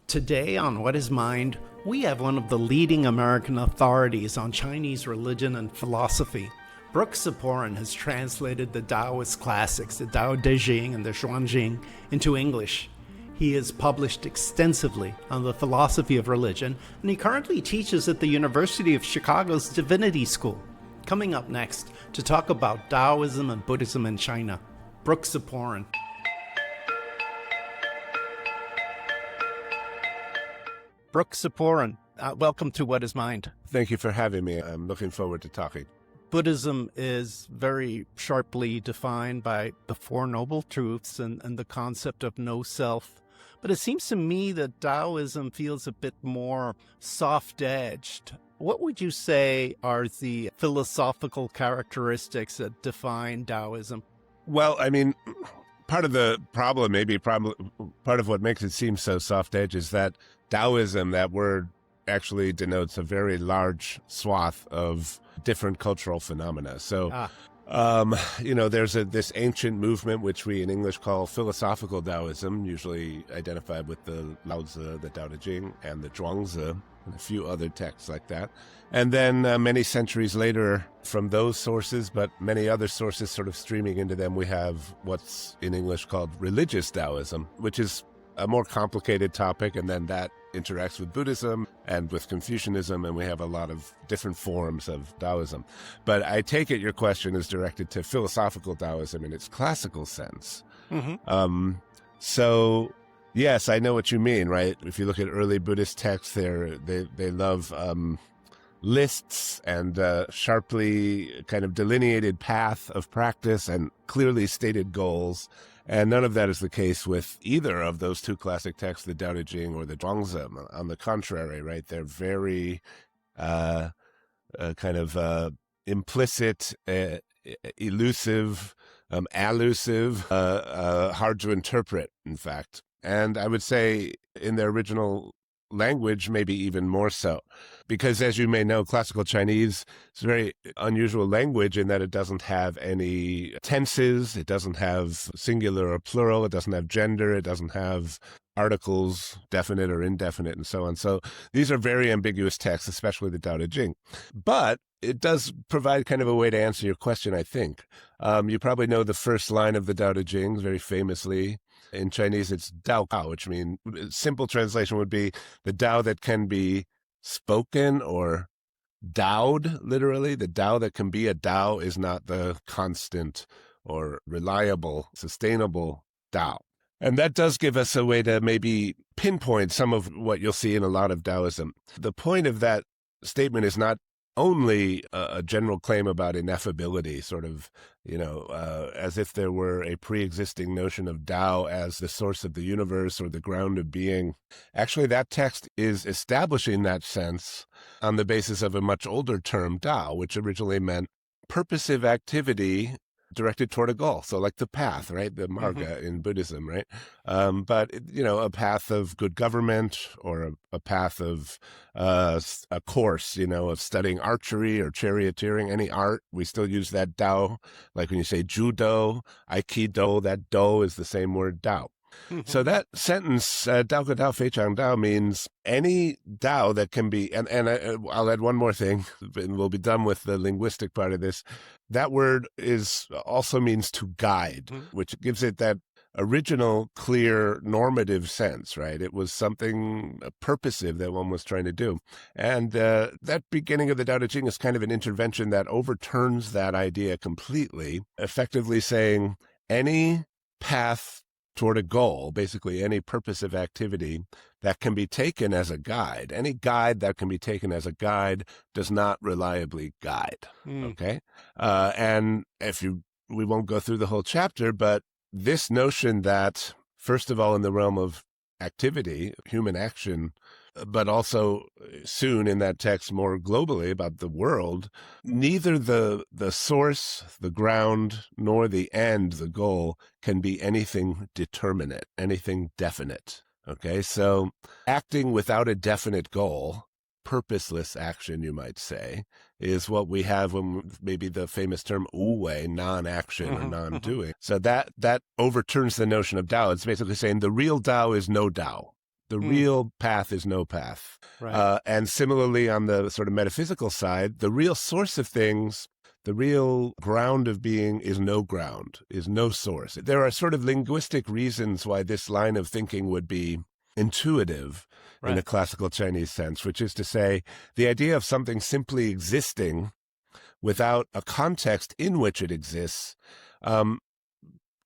Today on What is Mind, we have one of the leading American authorities on Chinese religion and philosophy. Brook Ziporyn has translated the Daoist classics, the Dao De Jing and the Zhuangzi, into English. He has published extensively on the philosophy of religion, and he currently teaches at the University of Chicago's Divinity School. Coming up next to talk about Daoism and Buddhism in China, Brook Ziporyn. Brook Ziporyn, welcome to What is Mind. Thank you for having me. I'm looking forward to talking. Buddhism is very sharply defined by the Four Noble Truths and the concept of no self. But it seems to me that Daoism feels a bit more soft-edged. What would you say are the philosophical characteristics that define Daoism? Well, I mean, part of the problem, part of what makes it seem so soft-edged is that Daoism, that word actually denotes a very large swath of different cultural phenomena. So, there's this ancient movement, which we in English call philosophical Daoism, usually identified with the Laozi, the Dao De Jing, and the Zhuangzi, and a few other texts like that. And then many centuries later, from those sources, but many other sources sort of streaming into them, we have what's in English called religious Daoism, which is a more complicated topic, and then that interacts with Buddhism and with Confucianism, and we have a lot of different forms of Daoism. But I take it your question is directed to philosophical Daoism in its classical sense. Mm-hmm. So, yes, I know what you mean, right? If you look at early Buddhist texts, they love lists and sharply kind of delineated path of practice and clearly stated goals. And none of that is the case with either of those two classic texts, the Dao De Jing or the Zhuangzi. On the contrary, right? They're very kind of implicit, elusive, elusive, hard to interpret, in fact. And I would say in their original language, maybe even more so. Because as you may know, classical Chinese is a very unusual language in that it doesn't have any tenses, it doesn't have singular or plural, it doesn't have gender, it doesn't have articles, definite or indefinite, and so on. So these are very ambiguous texts, especially the Dao De Jing. But it does provide kind of a way to answer your question, I think. You probably know the first line of the Dao De Jing, very famously. In Chinese, it's Dao Kao, which means, simple translation would be the Dao that can be spoken or Daoed, literally. The Dao that can be a Dao is not the constant or reliable, sustainable Dao. And that does give us a way to maybe pinpoint some of what you'll see in a lot of Daoism. The point of that statement is not only a general claim about ineffability, sort of, as if there were a pre-existing notion of Tao as the source of the universe or the ground of being. Actually, that text is establishing that sense on the basis of a much older term, Tao, which originally meant purposive activity directed toward a goal. So like the path, right? The marga in Buddhism, right? But, a path of good government or a path of a course, of studying archery or charioteering, any art. We still use that Dao. Like when you say judo, aikido, that do is the same word Dao. So that sentence, Dao Ge Dao Fei Chang Dao, means any Dao that can be, and I'll add one more thing, and we'll be done with the linguistic part of this. That word also means to guide, which gives it that original, clear, normative sense, right? It was something purposive that one was trying to do. And that beginning of the Dao De Jing is kind of an intervention that overturns that idea completely, effectively saying any path toward a goal, basically any purposive activity that can be taken as a guide. Any guide that can be taken as a guide does not reliably guide, okay? And we won't go through the whole chapter, but this notion that, first of all, in the realm of activity, human action, but also soon in that text more globally about the world, neither the source, the ground, nor the end, the goal, can be anything determinate, anything definite. Okay, so acting without a definite goal, purposeless action, you might say, is what we have when maybe the famous term wu wei, non-action or non-doing. So that overturns the notion of Tao. It's basically saying the real Tao is no Tao. The real path is no path. Right. And similarly, on the sort of metaphysical side, the real source of things, the real ground of being is no ground, is no source. There are sort of linguistic reasons why this line of thinking would be intuitive in a classical Chinese sense, which is to say, the idea of something simply existing without a context in which it exists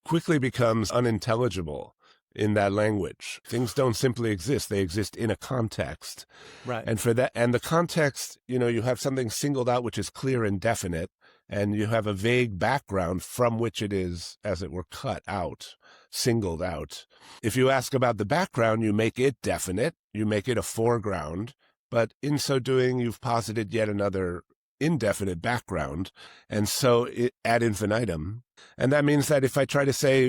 quickly becomes unintelligible in that language. Things don't simply exist. They exist in a context. Right. And for that, and the context, you have something singled out which is clear and definite, and you have a vague background from which it is, as it were, cut out, singled out. If you ask about the background, you make it definite, you make it a foreground, but in so doing, you've posited yet another indefinite background, and so ad infinitum. And that means that if I try to say,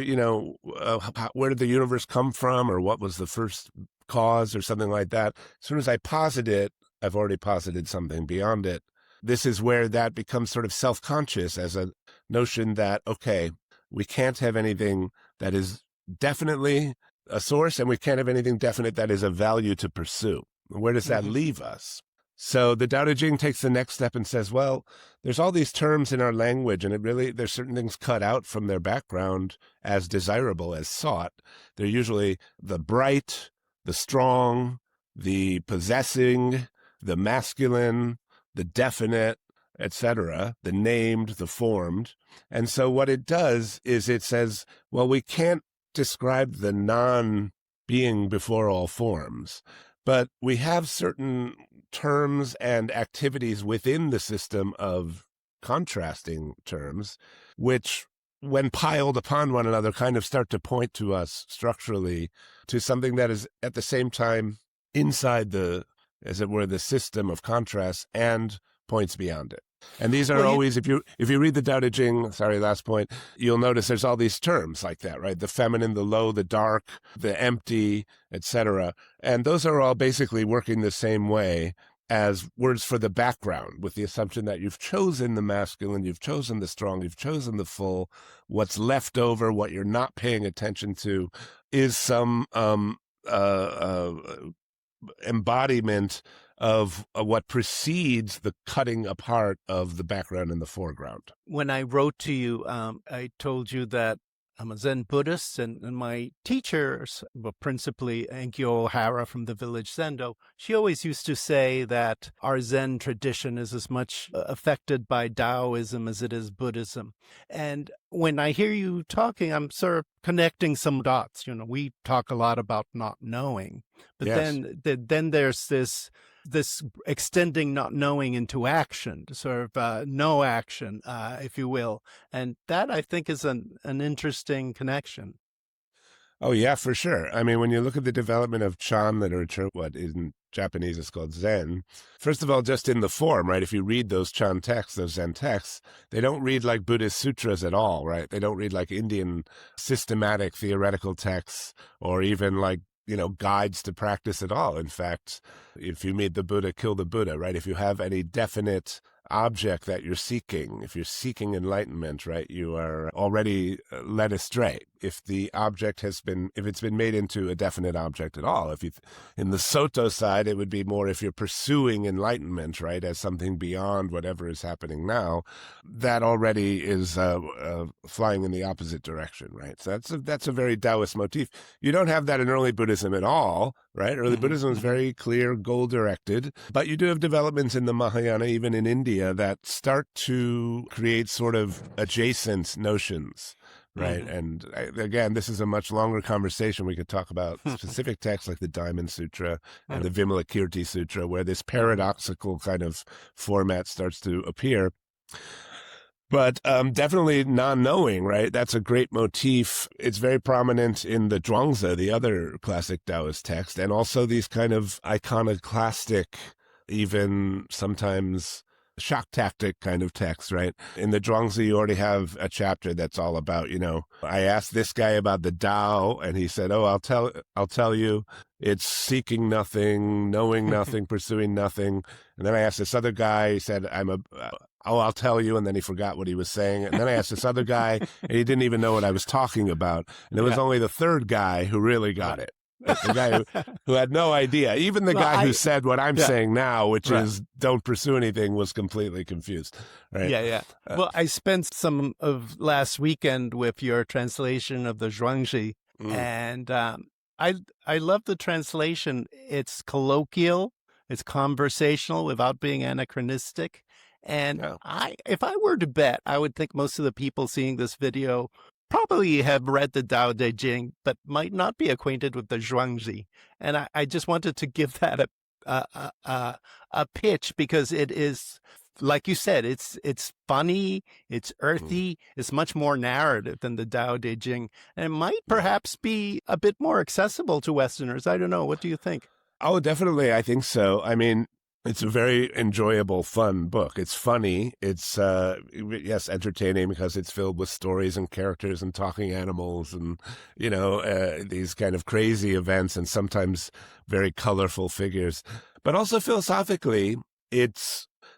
where did the universe come from, or what was the first cause, or something like that, as soon as I posit it, I've already posited something beyond it. This is where that becomes sort of self-conscious as a notion that, okay, we can't have anything that is definitely a source, and we can't have anything definite that is of value to pursue. Where does that leave us? So the Dao De Jing takes the next step and says, well, there's all these terms in our language, and there's certain things cut out from their background as desirable, as sought. They're usually the bright, the strong, the possessing, the masculine, the definite, etc., the named, the formed. And so what it does is it says, well, we can't describe the non-being before all forms, but we have certain terms and activities within the system of contrasting terms, which, when piled upon one another, kind of start to point to us structurally to something that is at the same time inside the, as it were, the system of contrast and points beyond it. And these are always, if you read the Dao De Jing, last point, you'll notice there's all these terms like that, right? The feminine, the low, the dark, the empty, etc. And those are all basically working the same way as words for the background, with the assumption that you've chosen the masculine, you've chosen the strong, you've chosen the full. What's left over, what you're not paying attention to, is some embodiment of what precedes the cutting apart of the background and the foreground. When I wrote to you, I told you that I'm a Zen Buddhist, and my teachers, well, principally Enkyo Ohara from the village Zendo, she always used to say that our Zen tradition is as much affected by Daoism as it is Buddhism. And when I hear you talking, I'm sort of connecting some dots. We talk a lot about not knowing, but Yes. then there's this extending not knowing into action, sort of no action, if you will. And that, I think, is an interesting connection. Oh, yeah, for sure. I mean, when you look at the development of Chan literature, what in Japanese is called Zen, first of all, just in the form, right? If you read those Chan texts, those Zen texts, they don't read like Buddhist sutras at all, right? They don't read like Indian systematic theoretical texts, or even like guides to practice at all. In fact, if you meet the Buddha, kill the Buddha, right? If you have any definite object that you're seeking, if you're seeking enlightenment, right, you are already led astray. If the object if it's been made into a definite object at all. In the Soto side, it would be more if you're pursuing enlightenment, right, as something beyond whatever is happening now, that already is flying in the opposite direction, right? So that's a very Taoist motif. You don't have that in early Buddhism at all, right? Early Buddhism is very clear, goal-directed, but you do have developments in the Mahayana, even in India, that start to create sort of adjacent notions, right? And again, this is a much longer conversation. We could talk about specific texts like the Diamond Sutra and the Vimalakirti Sutra, where this paradoxical kind of format starts to appear. But definitely non-knowing, right? That's a great motif. It's very prominent in the Zhuangzi, the other classic Taoist text, and also these kind of iconoclastic, even sometimes shock tactic kind of text, right? In the Zhuangzi, you already have a chapter that's all about, I asked this guy about the Tao, and he said, "Oh, I'll tell you, it's seeking nothing, knowing nothing, pursuing nothing." And then I asked this other guy, he said, I'll tell you, and then he forgot what he was saying. And then I asked this other guy, and he didn't even know what I was talking about. And it was only the third guy who really got it. The guy who had no idea. Even the guy who said what I'm saying now, which is don't pursue anything, was completely confused. Right? Yeah. Well, I spent some of last weekend with your translation of the Zhuangzi, and I love the translation. It's colloquial, it's conversational without being anachronistic. And if I were to bet, I would think most of the people seeing this video probably have read the Dao De Jing, but might not be acquainted with the Zhuangzi. And I just wanted to give that a pitch, because it is, like you said, it's funny, it's earthy, it's much more narrative than the Dao De Jing, and it might perhaps be a bit more accessible to Westerners. I don't know. What do you think? Oh, definitely. I think so. I mean, it's a very enjoyable, fun book. It's funny. It's, yes, entertaining because it's filled with stories and characters and talking animals and, these kind of crazy events and sometimes very colorful figures. But also philosophically,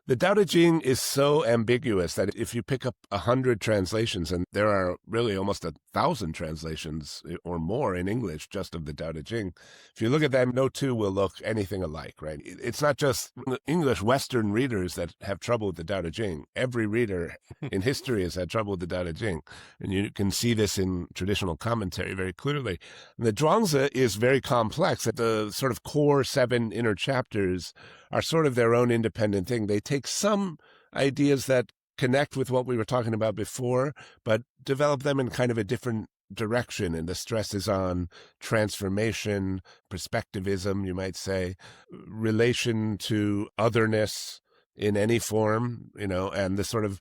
the Dao De Jing is so ambiguous that if you pick up 100 translations, and there are really almost 1,000 translations or more in English just of the Dao De Jing, if you look at them, no two will look anything alike, right? It's not just English Western readers that have trouble with the Dao De Jing. Every reader in history has had trouble with the Dao De Jing, and you can see this in traditional commentary very clearly. And the Zhuangzi is very complex. The sort of core 7 inner chapters are sort of their own independent thing. They take some ideas that connect with what we were talking about before, but develop them in kind of a different direction. And the stress is on transformation, perspectivism, you might say, relation to otherness in any form, and the sort of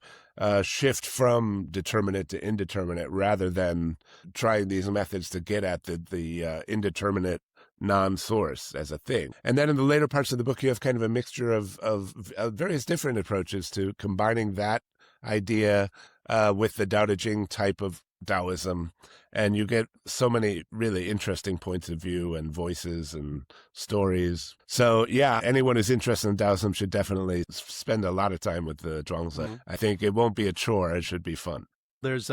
shift from determinate to indeterminate, rather than trying these methods to get at the indeterminate non-source as a thing. And then in the later parts of the book, you have kind of a mixture of various different approaches to combining that idea with the Dao De Jing type of Taoism, and you get so many really interesting points of view and voices and stories. So yeah, anyone who's interested in Taoism should definitely spend a lot of time with the Zhuangzi. I think it won't be a chore. It should be fun. There's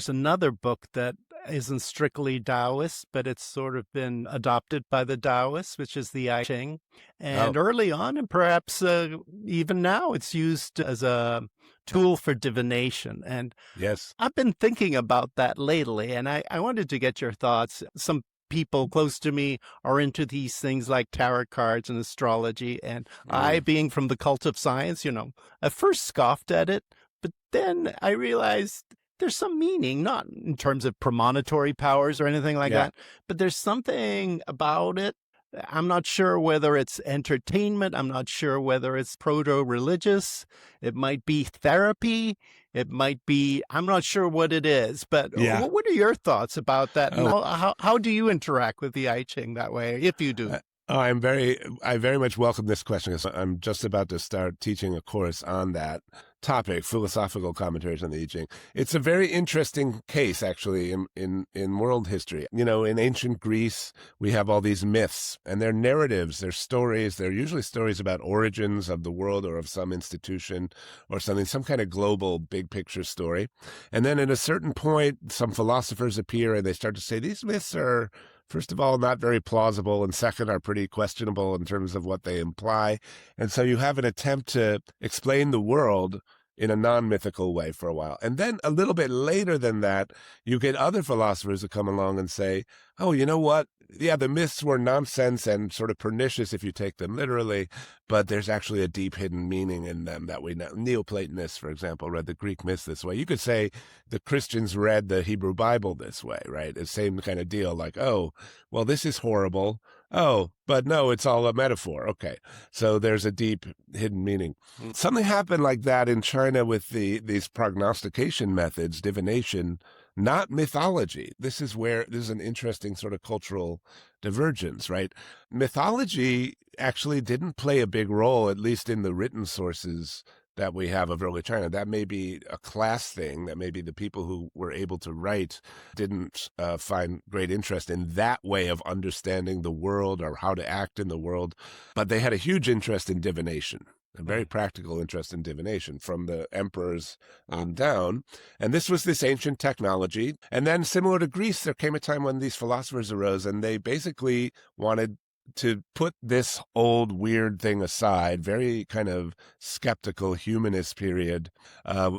another book that isn't strictly Taoist, but it's sort of been adopted by the Daoists, which is the I Ching. And early on, and perhaps even now, it's used as a tool for divination. And yes, I've been thinking about that lately, and I wanted to get your thoughts. Some people close to me are into these things like tarot cards and astrology. And I, being from the cult of science, at first scoffed at it, but then I realized there's some meaning, not in terms of premonitory powers or anything like that, but there's something about it. I'm not sure whether it's entertainment. I'm not sure whether it's proto-religious. It might be therapy. It might be, I'm not sure what it is, but what are your thoughts about that? And how do you interact with the I Ching that way, if you do? I very much welcome this question, because I'm just about to start teaching a course on that topic, philosophical commentaries on the I Ching. It's a very interesting case, actually, in world history. In ancient Greece, we have all these myths, and they're narratives, they're stories. They're usually stories about origins of the world or of some institution or something, some kind of global big picture story. And then at a certain point, some philosophers appear and they start to say, these myths are, first of all, not very plausible, and second, are pretty questionable in terms of what they imply. And so you have an attempt to explain the world in a non-mythical way for a while. And then a little bit later than that, you get other philosophers who come along and say, oh, you know what? Yeah, the myths were nonsense and sort of pernicious if you take them literally, but there's actually a deep hidden meaning in them that we know. Neoplatonists, for example, read the Greek myths this way. You could say the Christians read the Hebrew Bible this way, right? The same kind of deal, like, oh, well, this is horrible. Oh, but no, it's all a metaphor. Okay, so there's a deep hidden meaning. Something happened like that in China with these prognostication methods, divination, not mythology. This is an interesting sort of cultural divergence, right? Mythology actually didn't play a big role, at least in the written sources that we have of early China. That may be a class thing, that maybe the people who were able to write didn't find great interest in that way of understanding the world or how to act in the world, but they had a huge interest in divination. a very practical interest in divination from the emperors on down. And this was this ancient technology. And then similar to Greece, there came a time when these philosophers arose and they basically wanted to put this old weird thing aside, very kind of skeptical humanist period,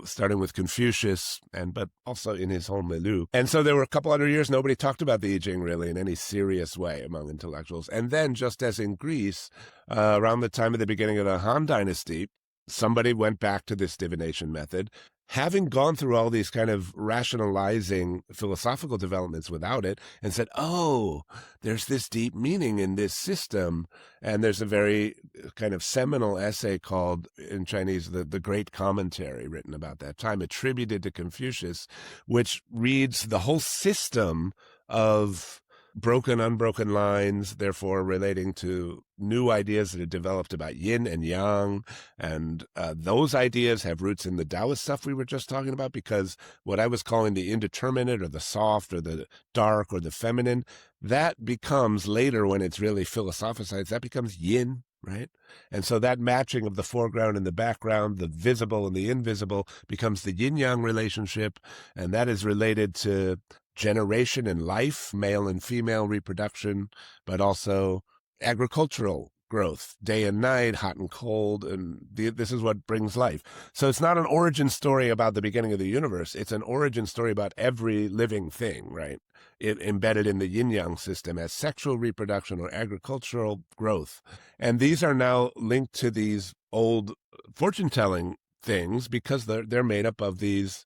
starting with Confucius, but also in his whole milieu. And so there were a couple hundred years, nobody talked about the I Ching really in any serious way among intellectuals. And then, just as in Greece, around the time of the beginning of the Han Dynasty, somebody went back to this divination method, having gone through all these kind of rationalizing philosophical developments without it, and said, oh, there's this deep meaning in this system. And there's a very kind of seminal essay called, in Chinese, the Great Commentary, written about that time, attributed to Confucius, which reads the whole system of broken, unbroken lines, therefore relating to new ideas that have developed about yin and yang. And those ideas have roots in the Daoist stuff we were just talking about, because what I was calling the indeterminate or the soft or the dark or the feminine, that becomes later, when it's really philosophized, that becomes yin, right? And so that matching of the foreground and the background, the visible and the invisible, becomes the yin-yang relationship. And that is related to generation and life, male and female reproduction, but also agricultural growth, day and night, hot and cold, and this is what brings life. So it's not an origin story about the beginning of the universe. It's an origin story about every living thing, right? Embedded in the yin-yang system as sexual reproduction or agricultural growth. And these are now linked to these old fortune-telling things because they're made up of these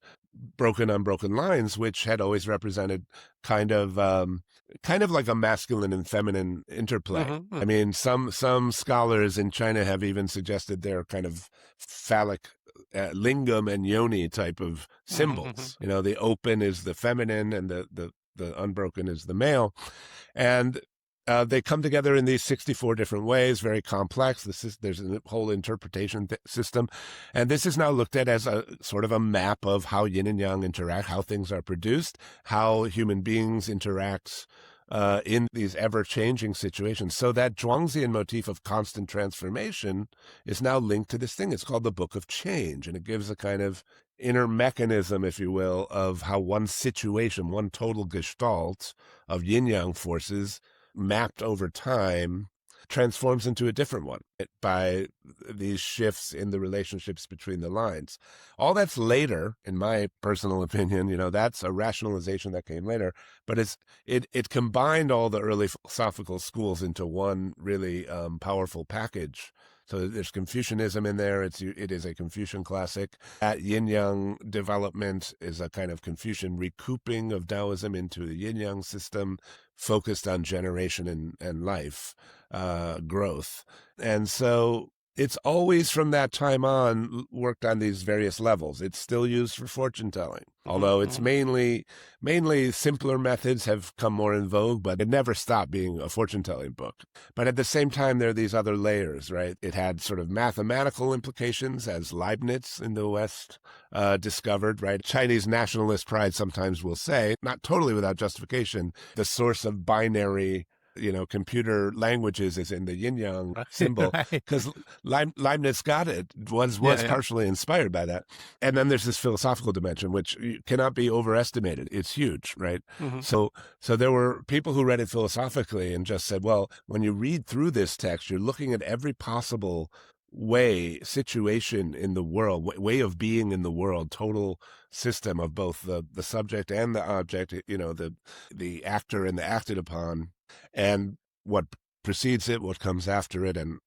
broken, unbroken lines, which had always represented kind of like a masculine and feminine interplay. Mm-hmm. I mean, some scholars in China have even suggested they're kind of phallic lingam and yoni type of symbols. Mm-hmm. The open is the feminine and the unbroken is the male. And they come together in these 64 different ways, very complex. There's a whole interpretation system. And this is now looked at as a sort of a map of how yin and yang interact, how things are produced, how human beings interact in these ever-changing situations. So that Zhuangzi motif of constant transformation is now linked to this thing. It's called the Book of Change, and it gives a kind of inner mechanism, if you will, of how one situation, one total gestalt of yin-yang forces mapped over time transforms into a different one by these shifts in the relationships between the lines. All that's later, in my personal opinion. That's a rationalization that came later, but it combined all the early philosophical schools into one really powerful package. So there's Confucianism in there. It is a Confucian classic. That yin-yang development is a kind of Confucian recouping of Daoism into the yin-yang system, focused on generation and life growth. And so it's always from that time on worked on these various levels. It's still used for fortune telling, although it's mainly simpler methods have come more in vogue, but it never stopped being a fortune telling book. But at the same time, there are these other layers, right? It had sort of mathematical implications, as Leibniz in the West discovered, right? Chinese nationalist pride sometimes will say, not totally without justification, the source of binary computer languages is in the yin-yang symbol, because Leibniz got it, was partially inspired by that. And then there's this philosophical dimension, which cannot be overestimated. It's huge, right? Mm-hmm. So there were people who read it philosophically and just said, well, when you read through this text, you're looking at every possible situation in the world, way of being in the world, total system of both the subject and the object, the actor and the acted upon, and what precedes it, what comes after it, and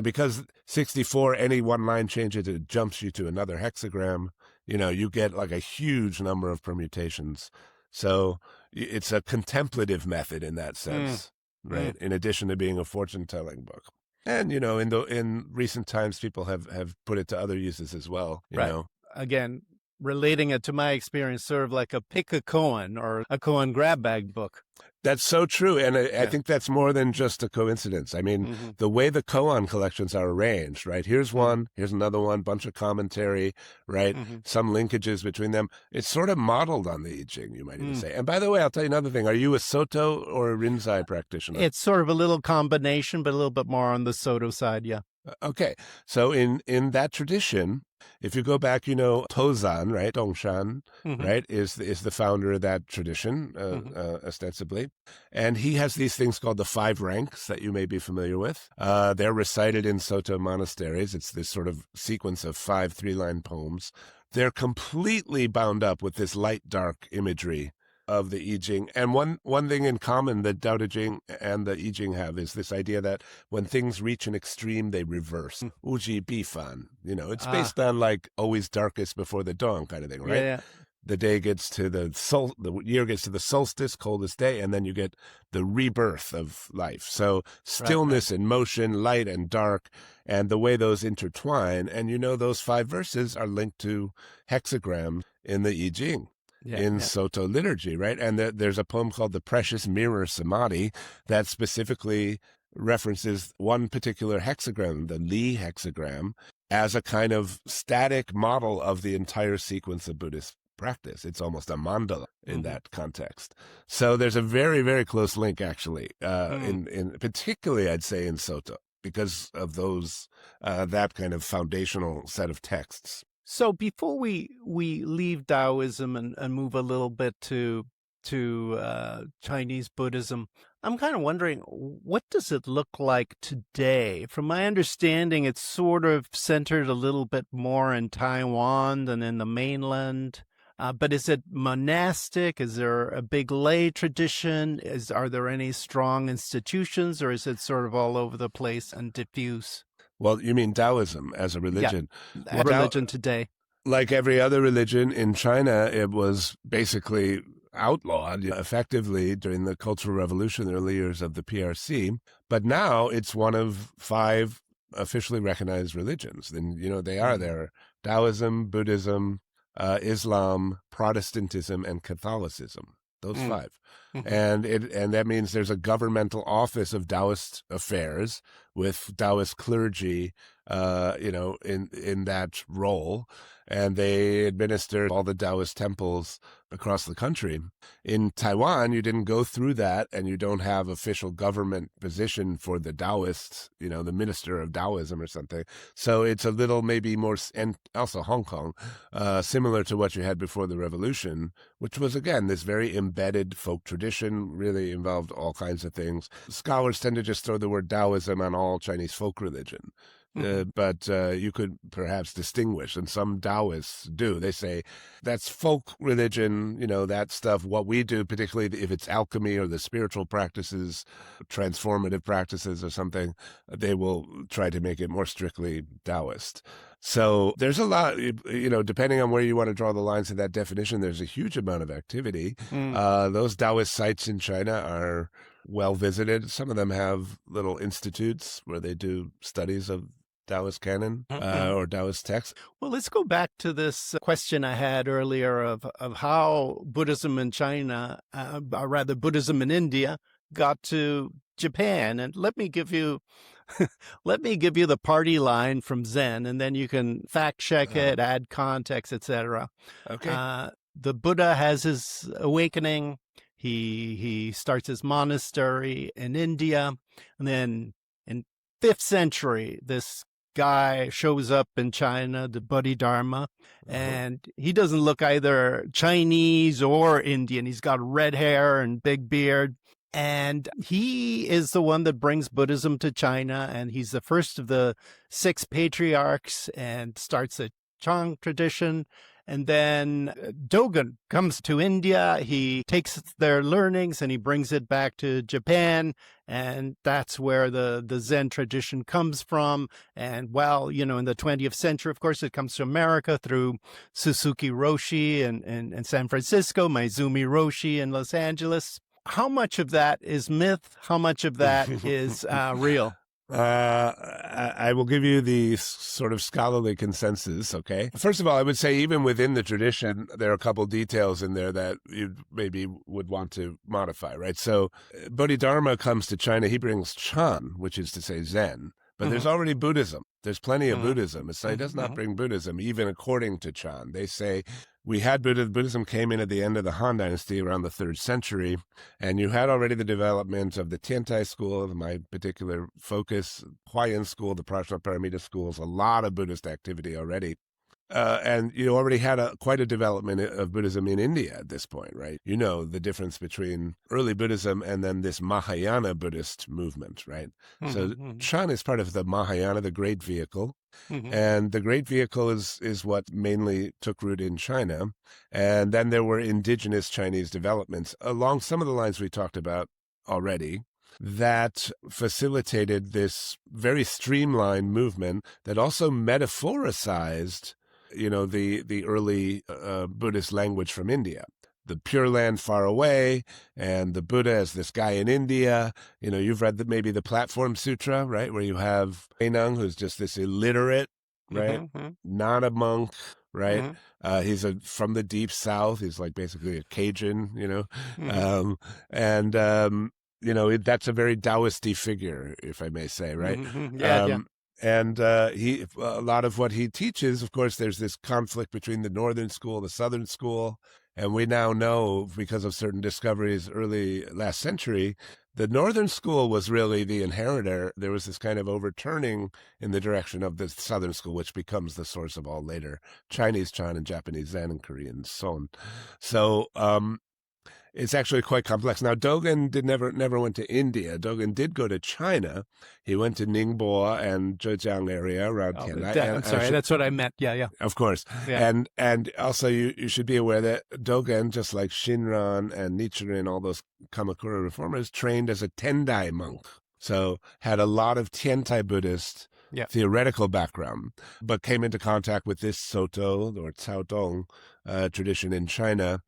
because 64, any one line changes, it jumps you to another hexagram. You get like a huge number of permutations. So it's a contemplative method in that sense, right? In addition to being a fortune-telling book. And, in recent times, people have put it to other uses as well, you know. Again, relating it to my experience, sort of like a pick a koan or a koan grab bag book. That's so true. And I think that's more than just a coincidence. I mean, the way the koan collections are arranged, right? Here's one, here's another one, bunch of commentary, right? Some linkages between them. It's sort of modeled on the I Ching, you might even say. And by the way, I'll tell you another thing. Are you a Soto or a Rinzai practitioner? It's sort of a little combination, but a little bit more on the Soto side, yeah. Okay, so in that tradition, if you go back, Tozan, right, Dongshan, Hmm. right, is the founder of that tradition, Hmm. ostensibly, and he has these things called the five ranks that you may be familiar with. They're recited in Soto monasteries. It's this sort of sequence of 5 3-line poems. They're completely bound up with this light-dark imagery of the I Ching. And one thing in common that Dao De Jing and the I Ching have is this idea that when things reach an extreme, they reverse. Uji bifan. It's Ah, based on like always darkest before the dawn kind of thing, right? yeah, The day gets to the year gets to the solstice, coldest day, and then you get the rebirth of life. So right, right. stillness and motion, light and dark, and the way those intertwine. And those 5 verses are linked to hexagrams in the I Ching, Yeah, in yeah. Soto liturgy, right? And there's a poem called The Precious Mirror Samadhi that specifically references one particular hexagram, the Li hexagram, as a kind of static model of the entire sequence of Buddhist practice. It's almost a mandala in Hmm. that context. So there's a very, very close link, actually, Mm. in particularly, I'd say, in Soto, because of those that kind of foundational set of texts. So before we leave Taoism and move a little bit to Chinese Buddhism, I'm kind of wondering, what does it look like today? From my understanding, it's sort of centered a little bit more in Taiwan than in the mainland. But is it monastic? Is there a big lay tradition? Are there any strong institutions, or is it sort of all over the place and diffuse? Well, you mean Taoism as a Yeah, religion? a Well, religion today. like every other religion in China, it was basically outlawed effectively during the Cultural Revolution, the early years of the PRC. But now it's one of 5 officially recognized religions. And, they are Mm. there: Taoism, Buddhism, Islam, Protestantism, and Catholicism. Those Mm. 5. Mhm. And that means there's a governmental office of Taoist affairs with Taoist clergy, in that role, and they administered all the Taoist temples across the country. In Taiwan, you didn't go through that, and you don't have official government position for the Taoists, the minister of Taoism or something. So it's a little maybe more, and also Hong Kong, similar to what you had before the revolution, which was, again, this very embedded folk tradition, really involved all kinds of things. Scholars tend to just throw the word Taoism on all Chinese folk religion. Mhm. But you could perhaps distinguish, and some Taoists do. They say that's folk religion, that stuff. What we do, particularly if it's alchemy or the spiritual practices, transformative practices or something, they will try to make it more strictly Taoist. So there's a lot, depending on where you want to draw the lines of that definition, there's a huge amount of activity. Mm. Those Taoist sites in China are well visited. Some of them have little institutes where they do studies of Taoist canon Mm. or Taoist text. Well, let's go back to this question I had earlier of how Buddhism in China, or rather Buddhism in India, got to Japan. And let me give you let me give you the party line from Zen, and then you can fact check Uh, it, add context, etc. okay. The Buddha has his awakening. He starts his monastery in India, and then in 5th century, this guy shows up in China, the Bodhidharma, Uh-huh. and he doesn't look either Chinese or Indian. He's got red hair and big beard. And he is the one that brings Buddhism to China. And he's the first of the 6 patriarchs and starts a Chang tradition. And then Dogen comes to India. He takes their learnings and he brings it back to Japan. And that's where the Zen tradition comes from. And well, in the 20th century, of course, it comes to America through Suzuki Roshi in San Francisco, Maizumi Roshi in Los Angeles. How much of that is myth? How much of that is real? I will give you the sort of scholarly consensus, okay? First of all, I would say even within the tradition, there are a couple details in there that you maybe would want to modify, right? So Bodhidharma comes to China, he brings Chan, which is to say Zen, But there's already Buddhism. There's plenty of Mm-hmm. Buddhism. So it does not Mm-hmm. bring Buddhism, even according to Chan. They say we had Buddhism. Buddhism came in at the end of the Han Dynasty around the 3rd century, and you had already the development of the Tiantai school, my particular focus, Huayan school, the Prajnaparamita schools, a lot of Buddhist activity already. And you already had quite a development of Buddhism in India at this point, right? You know the difference between early Buddhism and then this Mahayana Buddhist movement, right? Mm-hmm. So Chan is part of the Mahayana, the Great Vehicle. Mm-hmm. And the Great Vehicle is what mainly took root in China. And then there were indigenous Chinese developments along some of the lines we talked about already that facilitated this very streamlined movement that also metaphoricized the early Buddhist language from India, the Pure Land far away, and the Buddha as this guy in India. You've read maybe the Platform Sutra, right, where you have Huineng, who's just this illiterate, right, Mm-hmm. not a monk, right. Mm-hmm. He's from the deep south. He's like basically a Cajun, Mm-hmm. that's a very Daoist-y figure, if I may say, right. Mm-hmm. Yeah. And a lot of what he teaches, of course, there's this conflict between the northern school, the southern school. And we now know, because of certain discoveries early last century, the northern school was really the inheritor. There was this kind of overturning in the direction of the southern school, which becomes the source of all later Chinese Chan and Japanese Zen and Korean Son. So, it's actually quite complex. Now, Dogen never went to India. Dogen did go to China. He went to Ningbo and Zhejiang area around Tianjin. Sorry, that's what I meant. Yeah. Of course. Yeah. And also you should be aware that Dogen, just like Shinran and Nichiren, all those Kamakura reformers, trained as a Tendai monk. So had a lot of Tiantai Buddhist theoretical background, but came into contact with this Soto or Caodong tradition in China,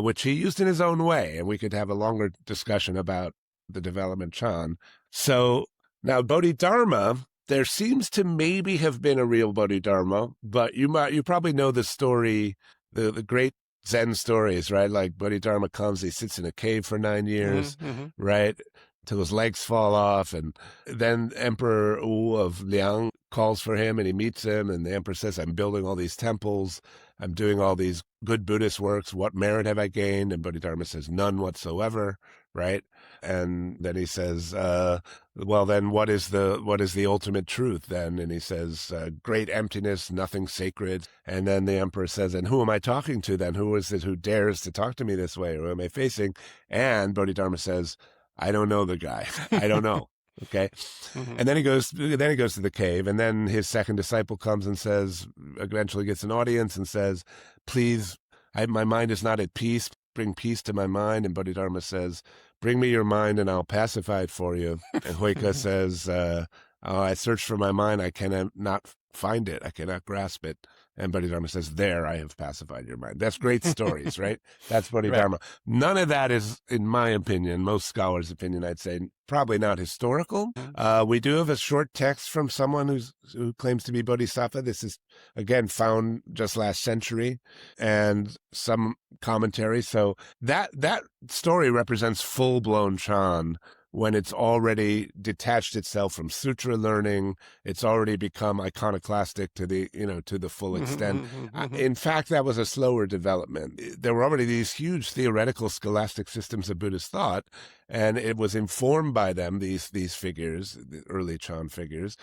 which he used in his own way. And we could have a longer discussion about the development Chan. So now Bodhidharma, there seems to maybe have been a real Bodhidharma, but you probably know the story, the great Zen stories, right? Like Bodhidharma comes, he sits in a cave for 9 years, right? Till his legs fall off. And then Emperor Wu of Liang calls for him and he meets him. And the emperor says, I'm building all these temples. I'm doing all these good Buddhist works. What merit have I gained? And Bodhidharma says, none whatsoever, right? And then he says, well, then what is the ultimate truth then? And he says, great emptiness, nothing sacred. And then the emperor says, and who am I talking to then? Who is it who dares to talk to me this way? Or who am I facing? And Bodhidharma says, I don't know the guy. I don't know. Okay. And then he goes to the cave, and then his second disciple comes and says, eventually gets an audience and says, please, my mind is not at peace. Bring peace to my mind. And Bodhidharma says, bring me your mind and I'll pacify it for you. And Huika says, I searched for my mind. I cannot not find it. I cannot grasp it. And Bodhidharma says, there, I have pacified your mind. That's great stories, right? That's Bodhidharma. Right. None of that is, in my opinion, most scholars' opinion, I'd say, probably not historical. We do have a short text from someone who claims to be Bodhisattva. This is, again, found just last century, and some commentary. So that story represents full-blown Chan, when it's already detached itself from sutra learning, it's already become iconoclastic to the full extent. In fact, that was a slower development. There were already these huge theoretical scholastic systems of Buddhist thought, and it was informed by them, these figures, the early Chan figures.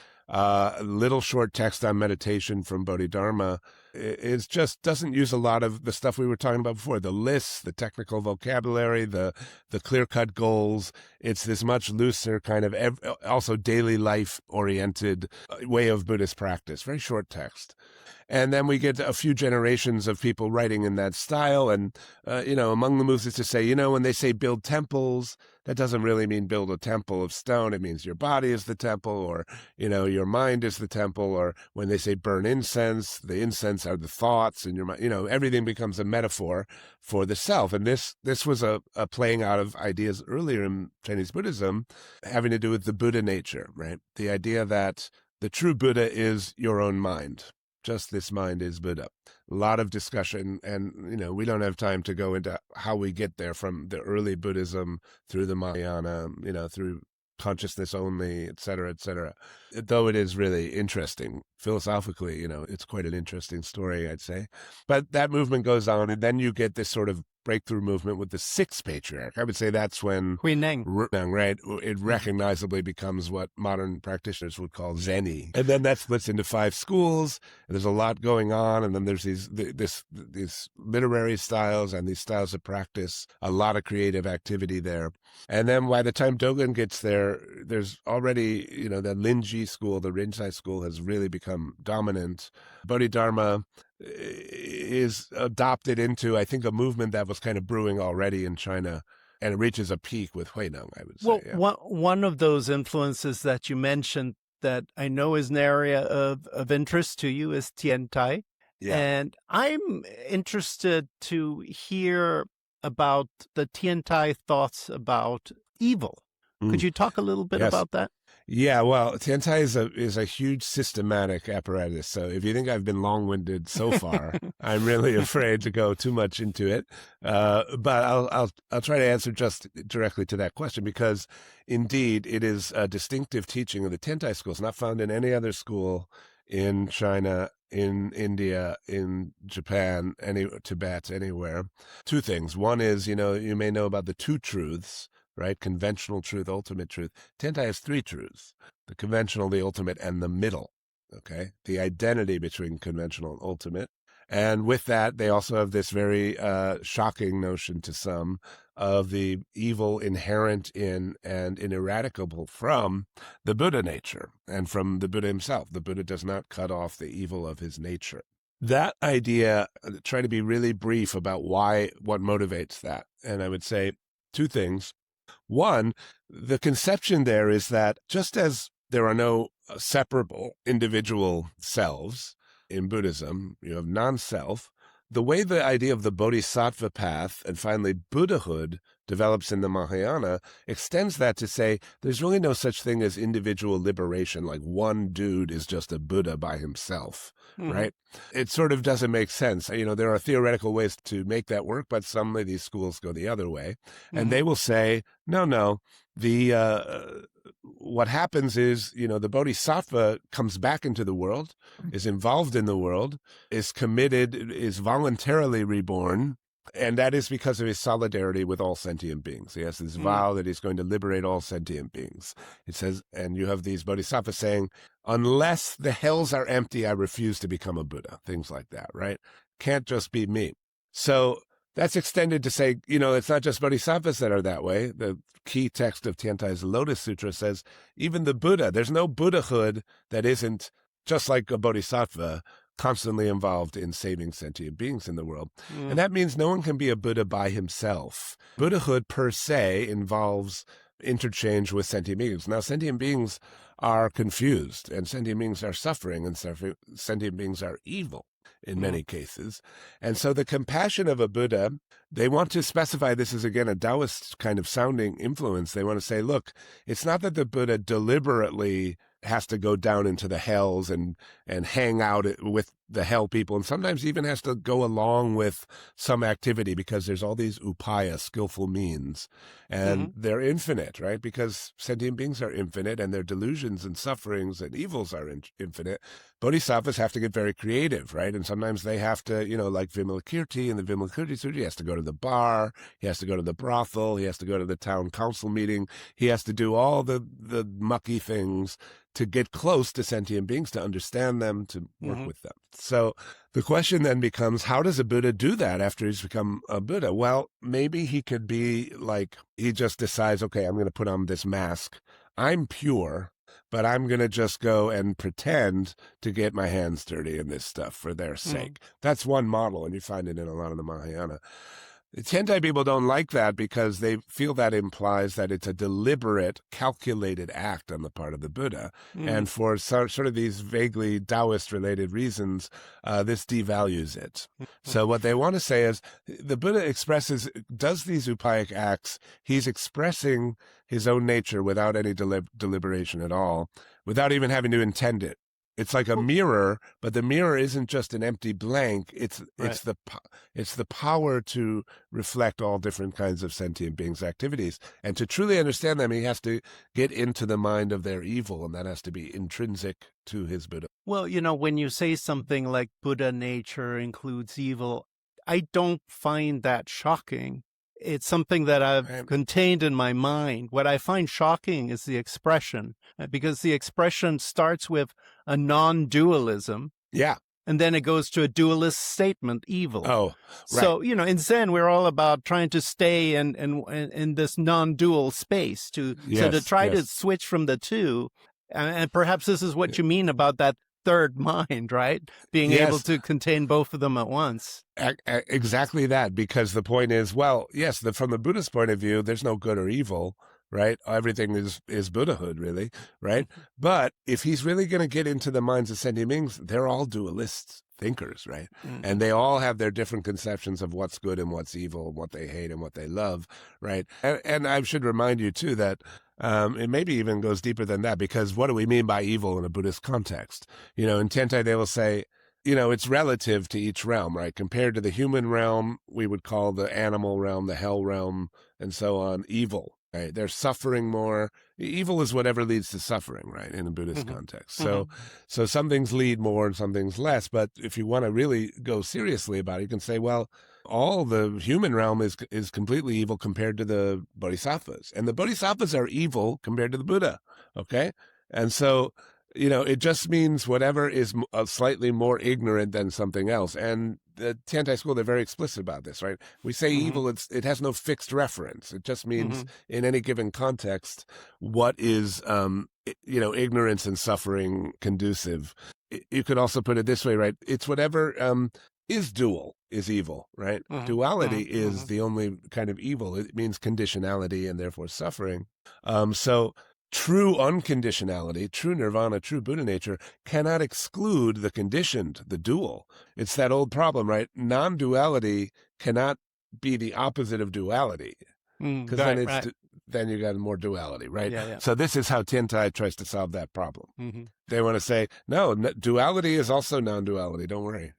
Little short text on meditation from Bodhidharma is just doesn't use a lot of the stuff we were talking about before, the lists, the technical vocabulary, the clear-cut goals. It's this much looser kind of also daily life oriented way of Buddhist practice, very short text. And then we get a few generations of people writing in that style. And, among the moves is to say, when they say build temples, that doesn't really mean build a temple of stone. It means your body is the temple, or, your mind is the temple. Or when they say burn incense, the incense are the thoughts in your mind. Everything becomes a metaphor for the self. And this was a playing out of ideas earlier in Chinese Buddhism having to do with the Buddha nature, right? The idea that the true Buddha is your own mind. Just this mind is Buddha. A lot of discussion, and we don't have time to go into how we get there from the early Buddhism through the Mahayana, through consciousness only, et cetera, et cetera. Though it is really interesting philosophically, it's quite an interesting story, I'd say. But that movement goes on, and then you get this sort of breakthrough movement with the sixth patriarch. I would say that's when Huineng. Right, it recognizably becomes what modern practitioners would call Zen-y. And then that splits into 5 schools, and there's a lot going on, and then there's these literary styles and these styles of practice, a lot of creative activity there. And then by the time Dogen gets there, there's already, the Linji school, the Rinzai school has really become dominant. Bodhidharma is adopted into, I think, a movement that was kind of brewing already in China, and it reaches a peak with Huineng, I would say. Well, one of those influences that you mentioned that I know is an area of interest to you is Tiantai. Yeah. And I'm interested to hear about the Tiantai thoughts about evil. Could you talk a little bit about that? Yeah, well, Tiantai is a huge systematic apparatus. So if you think I've been long-winded so far, I'm really afraid to go too much into it. But I'll try to answer just directly to that question, because indeed it is a distinctive teaching of the Tiantai schools, not found in any other school in China, in India, in Japan, Tibet, anywhere. 2 things. One is, you may know about the 2 truths, right? Conventional truth, ultimate truth. Tiantai has 3 truths: the conventional, the ultimate, and the middle. Okay? The identity between conventional and ultimate. And with that, they also have this very shocking notion to some of the evil inherent in and ineradicable from the Buddha nature and from the Buddha himself. The Buddha does not cut off the evil of his nature. That idea, try to be really brief about what motivates that. And I would say 2 things. One, the conception there is that just as there are no separable individual selves in Buddhism, you have non-self, the way the idea of the Bodhisattva path and finally Buddhahood develops in the Mahayana extends that to say there's really no such thing as individual liberation, like one dude is just a Buddha by himself, right? It sort of doesn't make sense. There are theoretical ways to make that work, but some of these schools go the other way. And they will say, no, what happens is, the Bodhisattva comes back into the world, is involved in the world, is committed, is voluntarily reborn, and that is because of his solidarity with all sentient beings. He has this vow that he's going to liberate all sentient beings. It says, and you have these bodhisattvas saying, unless the hells are empty, I refuse to become a Buddha. Things like that, right? Can't just be me. So that's extended to say, it's not just bodhisattvas that are that way. The key text of Tiantai's Lotus Sutra says, even the Buddha, there's no Buddhahood that isn't just like a bodhisattva, constantly involved in saving sentient beings in the world. And that means no one can be a Buddha by himself. Buddhahood per se involves interchange with sentient beings. Now, sentient beings are confused, and sentient beings are suffering, and sentient beings are evil in many cases. And so the compassion of a Buddha, they want to specify, this is again a Daoist kind of sounding influence. They want to say, look, it's not that the Buddha deliberately has to go down into the hells and hang out with the hell people, and sometimes even has to go along with some activity because there's all these upaya, skillful means, and they're infinite, right? Because sentient beings are infinite, and their delusions and sufferings and evils are infinite. Bodhisattvas have to get very creative, right? And sometimes they have to, like Vimalakirti in the Vimalakirti Sutra, he has to go to the bar, he has to go to the brothel, he has to go to the town council meeting, he has to do all the mucky things to get close to sentient beings, to understand them, to work with them. So the question then becomes, how does a Buddha do that after he's become a Buddha? Well, maybe he could be like, he just decides, okay, I'm going to put on this mask. I'm pure, but I'm going to just go and pretend to get my hands dirty in this stuff for their sake. That's one model, and you find it in a lot of the Mahayana. The Tiantai people don't like that because they feel that implies that it's a deliberate, calculated act on the part of the Buddha. And for sort of these vaguely Taoist-related reasons, this devalues it. So what they want to say is the Buddha does these upaic acts. He's expressing his own nature without any deliberation at all, without even having to intend it It's like a mirror, but the mirror isn't just an empty blank. It's the power to reflect all different kinds of sentient beings' activities. And to truly understand them, he has to get into the mind of their evil, and that has to be intrinsic to his Buddha. Well, when you say something like Buddha nature includes evil, I don't find that shocking. It's something that I've contained in my mind. What I find shocking is the expression, because the expression starts with a non-dualism. Yeah. And then it goes to a dualist statement, evil. Oh, right. So, in Zen, we're all about trying to stay in this non-dual space to try to switch from the two. And perhaps this is what you mean about that third mind, right? Being able to contain both of them at once. Exactly that, because the point is, well, yes, from the Buddhist point of view, there's no good or evil, right? Everything is Buddhahood, really, right? But if he's really going to get into the minds of sentient beings, they're all dualist thinkers, right? Mm-hmm. And they all have their different conceptions of what's good and what's evil, and what they hate and what they love, right? And I should remind you, too, that it maybe even goes deeper than that, because what do we mean by evil in a Buddhist context? In Tentai, they will say, it's relative to each realm, right? Compared to the human realm, we would call the animal realm, the hell realm, and so on, evil, right? They're suffering more. Evil is whatever leads to suffering, right, in a Buddhist context. So some things lead more and some things less. But if you want to really go seriously about it, you can say, well, all the human realm is completely evil compared to the bodhisattvas. And the bodhisattvas are evil compared to the Buddha, okay? And so, it just means whatever is slightly more ignorant than something else. And the Tiantai school, they're very explicit about this, right? We say evil, it has no fixed reference. It just means in any given context, what is, ignorance and suffering conducive. You could also put it this way, right? It's whatever is dual is evil, right? Duality is the only kind of evil. It means conditionality and therefore suffering. So true unconditionality, true nirvana, true Buddha nature cannot exclude the conditioned, the dual. It's that old problem, right? Non-duality cannot be the opposite of duality, because then you got more duality, right? Yeah. So this is how Tentai tries to solve that problem. They want to say, no, duality is also non-duality. Don't worry,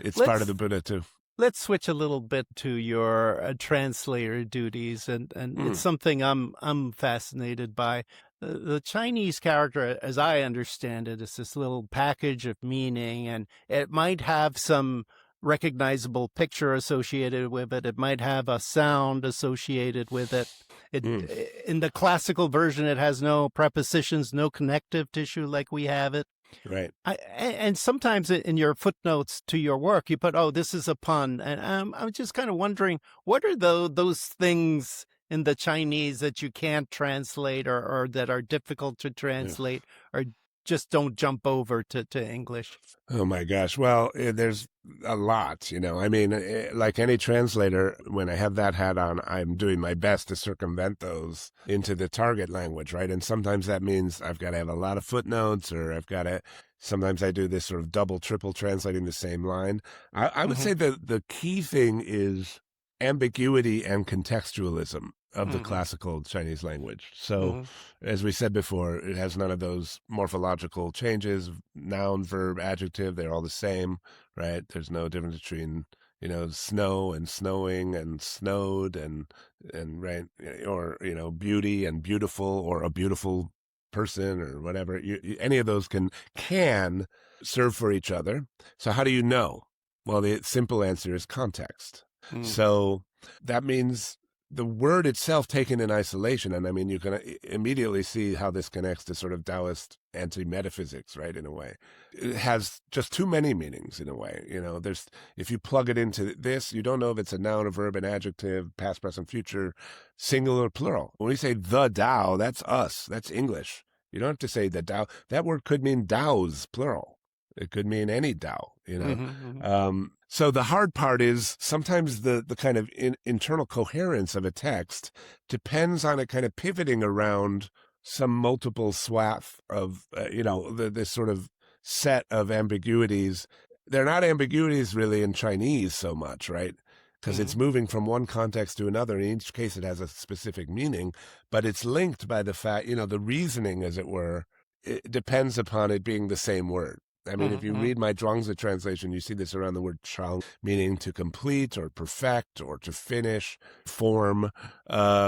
it's part of the Buddha too. Let's switch a little bit to your translator duties, and it's something I'm fascinated by. The Chinese character, as I understand it, is this little package of meaning, and it might have some recognizable picture associated with it. It might have a sound associated with it. In the classical version, it has no prepositions, no connective tissue like we have it. Right. And sometimes in your footnotes to your work, you put, this is a pun. And I'm just kind of wondering, what are those things in the Chinese that you can't translate or that are difficult to translate or just don't jump over to English? Oh, my gosh. Well, there's a lot, I mean, like any translator, when I have that hat on, I'm doing my best to circumvent those into the target language, right? And sometimes that means I've got to have a lot of footnotes, or sometimes I do this sort of double, triple translating the same line. I would say the key thing is ambiguity and contextualism of the classical Chinese language. So, as we said before, it has none of those morphological changes, noun, verb, adjective, they're all the same, right? There's no difference between, snow and snowing and snowed and right, or, beauty and beautiful, or a beautiful person, or whatever. Any of those can serve for each other. So how do you know? Well, the simple answer is context. So that means the word itself taken in isolation, and I mean, you can immediately see how this connects to sort of Daoist anti-metaphysics, right, in a way. It has just too many meanings, in a way. If you plug it into this, you don't know if it's a noun, a verb, an adjective, past, present, future, singular, or plural. When we say the Tao, that's us. That's English. You don't have to say the Tao. That word could mean Taos, plural. It could mean any Tao, So the hard part is sometimes the kind of internal coherence of a text depends on it kind of pivoting around some multiple swath of, this sort of set of ambiguities. They're not ambiguities really in Chinese so much, right? Because it's moving from one context to another. In each case, it has a specific meaning, but it's linked by the fact, the reasoning, as it were, it depends upon it being the same word. I mean, if you Mm-hmm. read my Zhuangzi translation, you see this around the word chang, meaning to complete or perfect or to finish, form,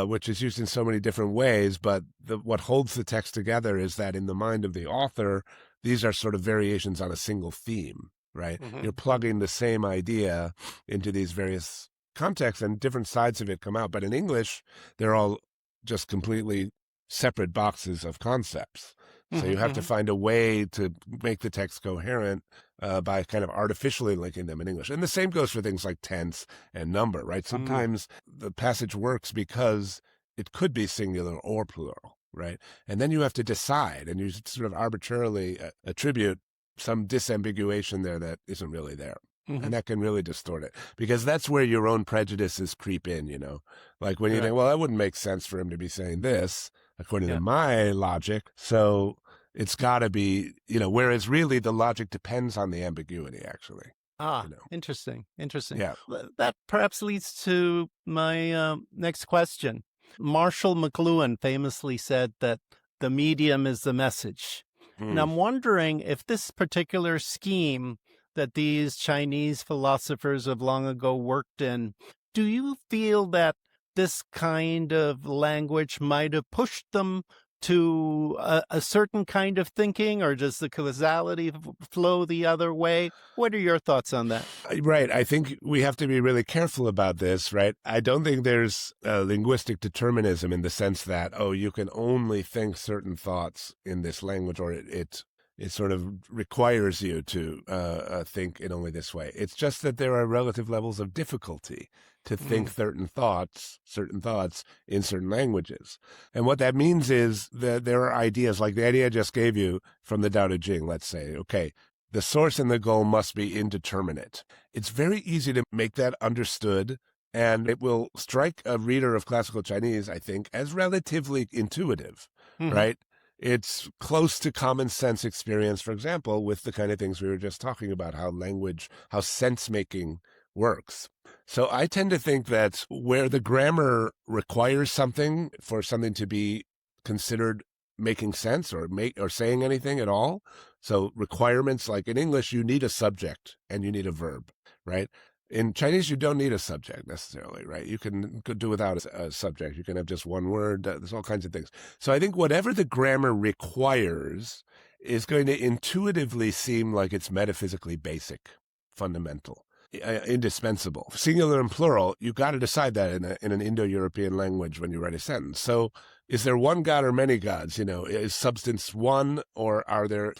which is used in so many different ways. But what holds the text together is that in the mind of the author, these are sort of variations on a single theme, right? Mm-hmm. You're plugging the same idea into these various contexts and different sides of it come out. But in English, they're all just completely separate boxes of concepts. So you have to Mm-hmm. find a way to make the text coherent by kind of artificially linking them in English. And the same goes for things like tense and number, right? Sometimes the passage works because it could be singular or plural, right? And then you have to decide, and you sort of arbitrarily attribute some disambiguation there that isn't really there. Mm-hmm. And that can really distort it because that's where your own prejudices creep in, you know? Like when you Right. think, well, that wouldn't make sense for him to be saying this according Yeah. to my logic. So it's got to be, you know, whereas really the logic depends on the ambiguity, actually. Ah, You know? interesting. Interesting. Yeah. That perhaps leads to my next question. Marshall McLuhan famously said that the medium is the message. And Mm. I'm wondering if this particular scheme that these Chinese philosophers of long ago worked in, do you feel that this kind of language might have pushed them to a certain kind of thinking, or does the causality flow the other way? What are your thoughts on that? Right. I think we have to be really careful about this, right? I don't think there's linguistic determinism in the sense that, oh, you can only think certain thoughts in this language, or it sort of requires you to think in only this way. It's just that there are relative levels of difficulty to think certain thoughts in certain languages. And what that means is that there are ideas like the idea I just gave you from the Dao De Jing, let's say, okay, the source and the goal must be indeterminate. It's very easy to make that understood, and it will strike a reader of classical Chinese, I think, as relatively intuitive, right? It's close to common sense experience, for example, with the kind of things we were just talking about, how language, how sense-making works. So I tend to think that where the grammar requires something for something to be considered making sense or saying anything at all, so requirements, like in English, you need a subject and you need a verb, right? In Chinese, you don't need a subject necessarily, right? You can do without a subject. You can have just one word. There's all kinds of things. So I think whatever the grammar requires is going to intuitively seem like it's metaphysically basic, fundamental, indispensable. Singular and plural, you got to decide that in an Indo-European language when you write a sentence. So is there one God or many gods? You know, is substance one, or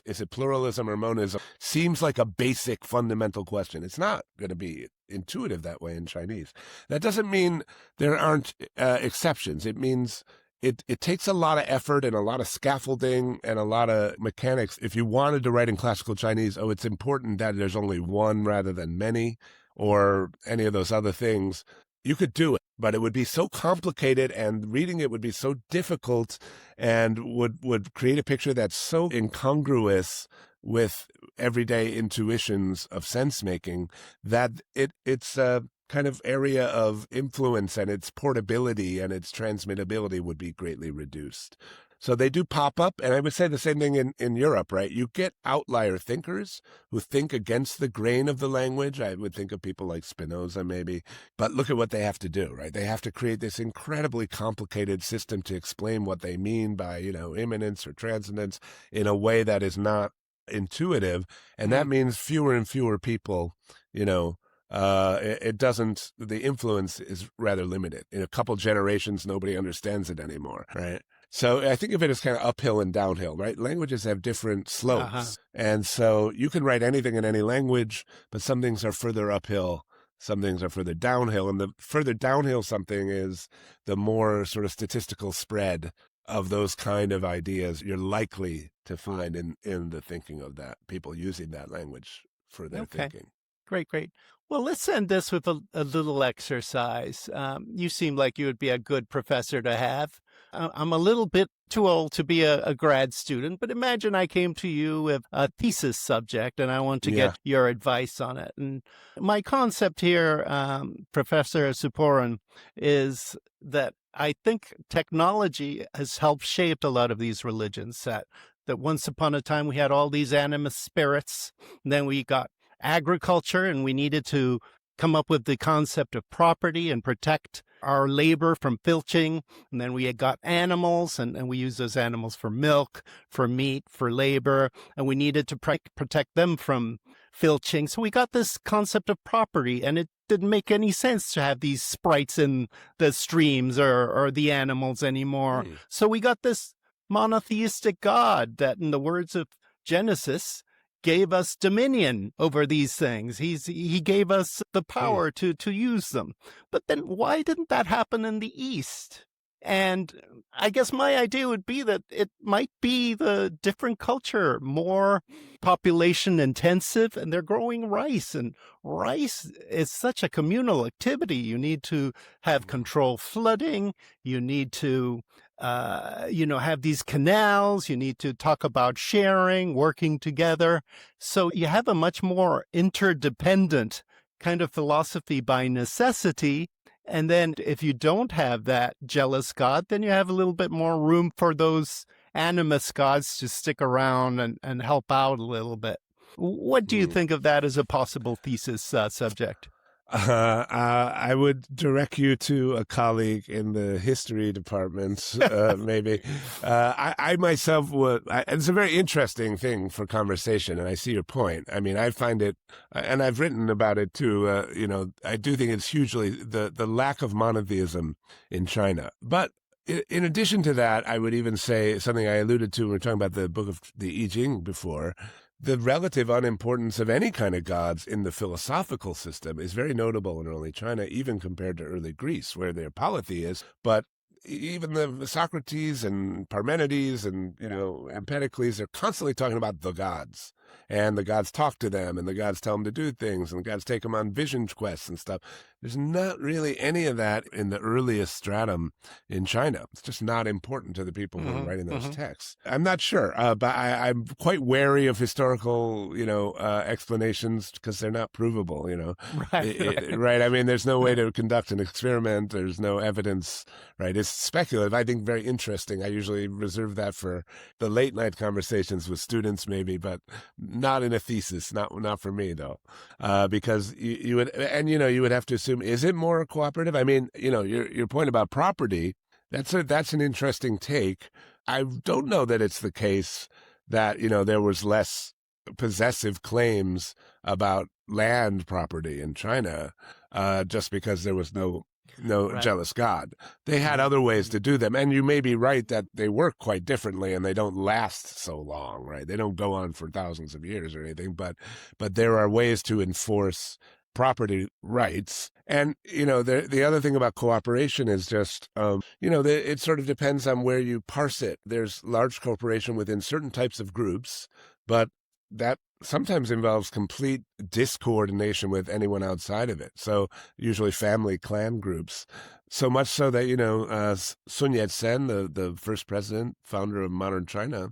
is it pluralism or monism? Seems like a basic fundamental question. It's not going to be intuitive that way in Chinese. That doesn't mean there aren't exceptions. It means it takes a lot of effort and a lot of scaffolding and a lot of mechanics. If you wanted to write in classical Chinese, oh, it's important that there's only one rather than many, or any of those other things, you could do it, but it would be so complicated and reading it would be so difficult and would create a picture that's so incongruous with everyday intuitions of sense making that it's a kind of area of influence, and its portability and its transmittability would be greatly reduced. So they do pop up, and I would say the same thing in Europe, right? You get outlier thinkers who think against the grain of the language. I would think of people like Spinoza maybe, but look at what they have to do, right? They have to create this incredibly complicated system to explain what they mean by, you know, immanence or transcendence in a way that is not intuitive, and that means fewer and fewer people, you know, the influence is rather limited. In a couple generations, nobody understands it anymore, right? So I think of it as kind of uphill and downhill, right? Languages have different slopes. And so you can write anything in any language, but some things are further uphill, some things are further downhill. And the further downhill something is, the more sort of statistical spread of those kind of ideas you're likely to find in the thinking of that, people using that language for their thinking. Great, great. Well, let's end this with a little exercise. You seem like you would be a good professor to have. I'm a little bit too old to be a grad student, but imagine I came to you with a thesis subject and I want to get your advice on it. And my concept here, Professor Zyporin, is that I think technology has helped shape a lot of these religions, that that once upon a time we had all these animist spirits. And then we got agriculture, and we needed to come up with the concept of property and protect our labor from filching. And then we had got animals, and we use those animals for milk, for meat, for labor, and we needed to protect them from filching. So we got this concept of property, and it didn't make any sense to have these sprites in the streams or the animals anymore. So we got this monotheistic God that, in the words of Genesis, gave us dominion over these things. He gave us the power to use them. But then why didn't that happen in the East? And I guess my idea would be that it might be the different culture, more population intensive, and they're growing rice. And rice is such a communal activity. You need to have controlled flooding. You need to have these canals. You need to talk about sharing, working together. So you have a much more interdependent kind of philosophy by necessity. And then if you don't have that jealous God, then you have a little bit more room for those animist gods to stick around and help out a little bit. What do you think of that as a possible thesis subject? I would direct you to a colleague in the history department, maybe. I myself would, it's a very interesting thing for conversation, and I see your point. I mean, I find it, and I've written about it too, I do think it's hugely, the lack of monotheism in China. But in addition to that, I would even say something I alluded to when we were talking about the book of the I Ching before. The relative unimportance of any kind of gods in the philosophical system is very notable in early China, even compared to early Greece, where they're polytheists. But even the Socrates and Parmenides and, Empedocles, they're constantly talking about the gods. And the gods talk to them, and the gods tell them to do things, and the gods take them on vision quests and stuff. There's not really any of that in the earliest stratum in China. It's just not important to the people who are writing those texts. I'm not sure, but I'm quite wary of historical, explanations because they're not provable, Right? I mean, there's no way to conduct an experiment. There's no evidence, right? It's speculative. I think very interesting. I usually reserve that for the late night conversations with students, maybe, but not in a thesis, not for me though, because you would have to assume, is it more cooperative? I mean, your point about property, that's an interesting take. I don't know that it's the case that there was less possessive claims about land property in China, just because there was no right. Jealous God. They had other ways to do them. And you may be right that they work quite differently and they don't last so long, right? They don't go on for thousands of years or anything, but there are ways to enforce property rights. And, the other thing about cooperation is just, it sort of depends on where you parse it. There's large cooperation within certain types of groups, but that sometimes involves complete discoordination with anyone outside of it. So usually family clan groups. So much so that, Sun Yat-sen, the first president, founder of modern China,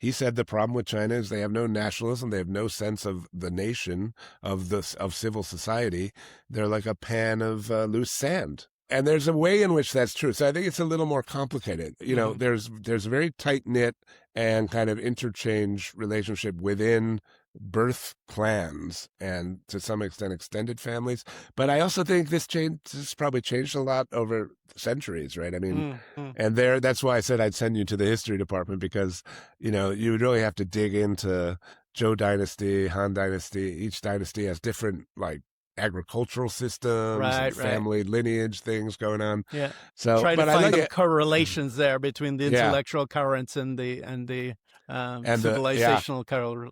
he said the problem with China is they have no nationalism. They have no sense of the nation, of civil society. They're like a pan of loose sand. And there's a way in which that's true. So I think it's a little more complicated. There's a very tight-knit and kind of interchange relationship within birth clans and to some extent extended families. But I also think this probably changed a lot over centuries, right? I mean, and that's why I said I'd send you to the history department, because, you would really have to dig into Zhou dynasty, Han dynasty. Each dynasty has different, agricultural systems, and family lineage things going on. Yeah. So try to find the correlations there between the intellectual currents and the civilizational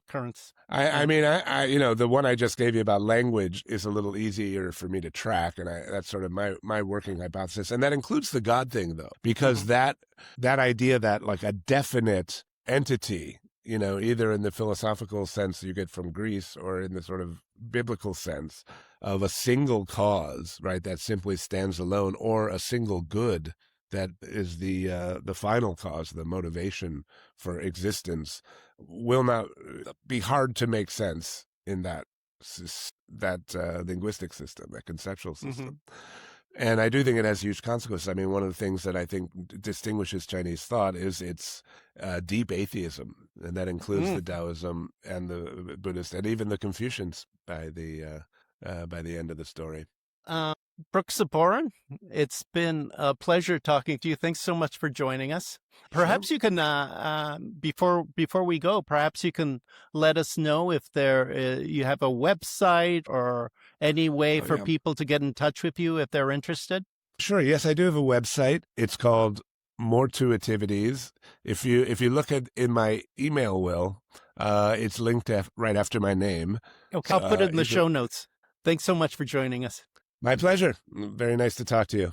currents. I mean, the one I just gave you about language is a little easier for me to track, and that's sort of my working hypothesis, and that includes the God thing though, because that idea that a definite entity, either in the philosophical sense you get from Greece or in the sort of biblical sense of a single cause, right, that simply stands alone, or a single good that is the final cause, the motivation for existence, will not be hard to make sense in that linguistic system, that conceptual system. And I do think it has huge consequences. I mean, one of the things that I think distinguishes Chinese thought is its deep atheism, and that includes the Daoism and the Buddhist, and even the Confucians by the end of the story. Brook Ziporyn, it's been a pleasure talking to you. Thanks so much for joining us. Perhaps you can, before we go, perhaps you can let us know if you have a website or any way for people to get in touch with you if they're interested. Sure. Yes, I do have a website. It's called Mortuitivities. If you look in my email will, it's linked right after my name. Okay, I'll put it in the show notes. Thanks so much for joining us. My pleasure. Very nice to talk to you.